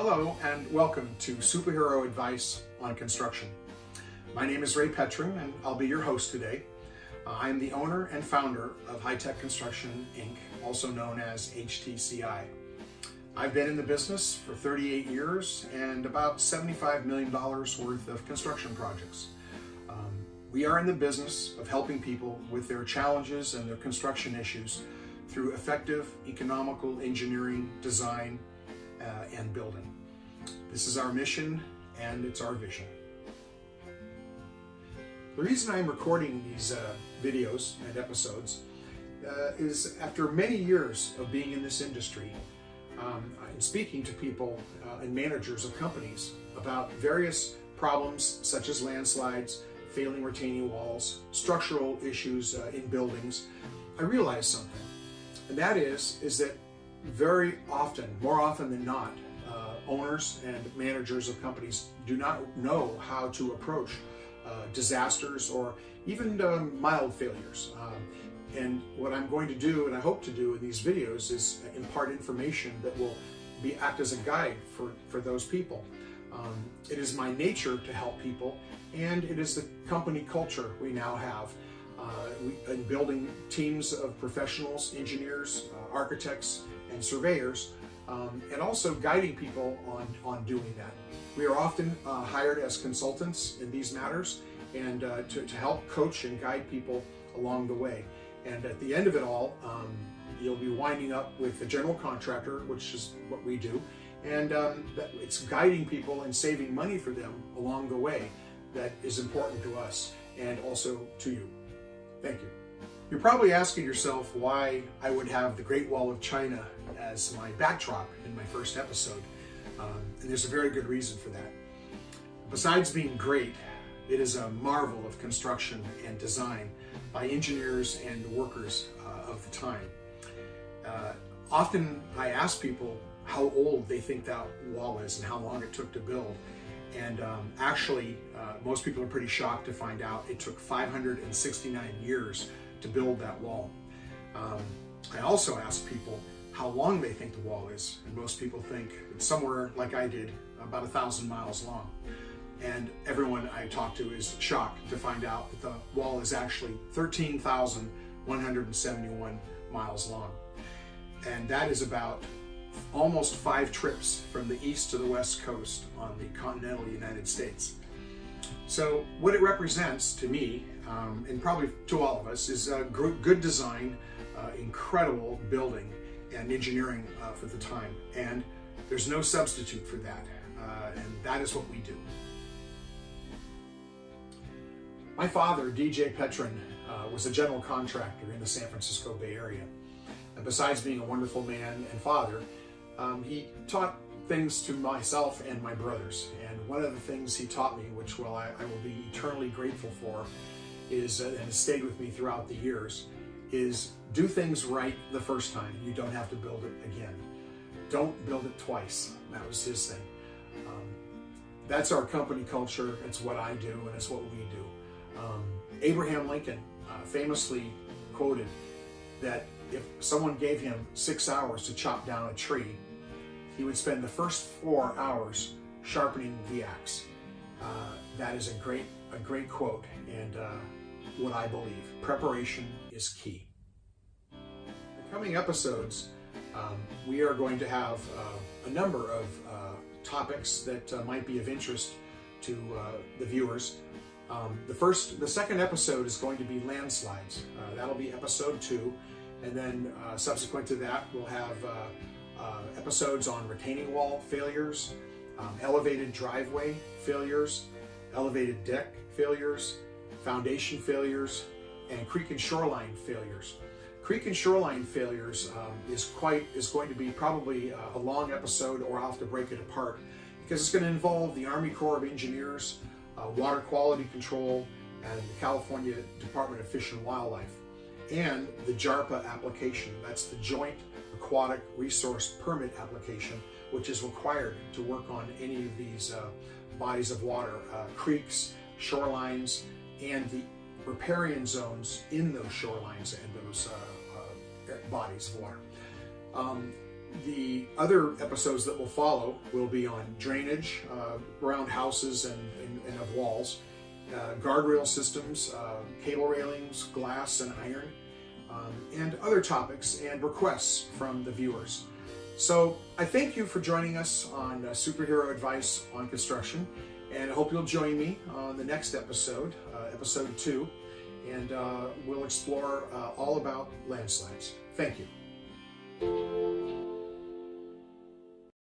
Hello and welcome to Superhero Advice on Construction. My name is Ray Petrin and I'll be your host today. I am the owner and founder of High Tech Construction, Inc., also known as HTCI. I've been in the business for 38 years and about $75 million worth of construction projects. We are in the business of helping people with their challenges and their construction issues through effective economical engineering, design, and building. This is our mission and it's our vision. The reason I'm recording these videos and episodes is after many years of being in this industry, I'm speaking to people and managers of companies about various problems such as landslides, failing retaining walls, structural issues in buildings. I realized something, and that is that very often, more often than not, owners and managers of companies do not know how to approach disasters or even mild failures. And what I'm going to do, and I hope to do in these videos, is impart information that will act as a guide for those people. It is my nature to help people, and it is the company culture we now have in building teams of professionals, engineers, architects, and surveyors, and also guiding people on doing that. We are often hired as consultants in these matters and to help coach and guide people along the way. And at the end of it all, you'll be winding up with a general contractor, which is what we do, and it's guiding people and saving money for them along the way that is important to us and also to you. Thank you. You're probably asking yourself why I would have the Great Wall of China as my backdrop in my first episode, and there's a very good reason for that. Besides being great, it is a marvel of construction and design by engineers and workers of the time. Often I ask people how old they think that wall is and how long it took to build, and actually most people are pretty shocked to find out it took 569 years to build that wall. I also ask people how long they think the wall is, and most people think it's somewhere, like I did, about 1,000 miles long. And everyone I talk to is shocked to find out that the wall is actually 13,171 miles long. And that is about almost 5 trips from the east to the west coast on the continental United States. So what it represents to me, and probably to all of us, is good design, incredible building and engineering for the time. And there's no substitute for that. And that is what we do. My father, DJ Petrin, was a general contractor in the San Francisco Bay Area. And besides being a wonderful man and father, he taught things to myself and my brothers. And one of the things he taught me, which I will be eternally grateful for, is, and has stayed with me throughout the years, is do things right the first time. You don't have to build it again. Don't build it twice. That was his thing. That's our company culture. It's what I do, and it's what we do. Abraham Lincoln famously quoted that if someone gave him 6 hours to chop down a tree, he would spend the first 4 hours sharpening the axe. That is a great quote, and what I believe. Preparation is key. In the coming episodes, we are going to have a number of topics that might be of interest to the viewers. The second episode is going to be landslides. That'll be episode 2, and then subsequent to that, we'll have episodes on retaining wall failures, elevated driveway failures, elevated deck failures, foundation failures, and creek and shoreline failures. Creek and shoreline failures is going to be probably a long episode, or I'll have to break it apart, because it's going to involve the Army Corps of Engineers, Water Quality Control, and the California Department of Fish and Wildlife, and the JARPA application. That's the Joint Aquatic Resource Permit application, which is required to work on any of these bodies of water, creeks, shorelines, and the riparian zones in those shorelines and those bodies of water. The other episodes that will follow will be on drainage around houses and of walls, guardrail systems, cable railings, glass and iron, and other topics and requests from the viewers. So I thank you for joining us on Superhero Advice on Construction, and I hope you'll join me on the next episode, episode 2, and we'll explore all about landslides. Thank you.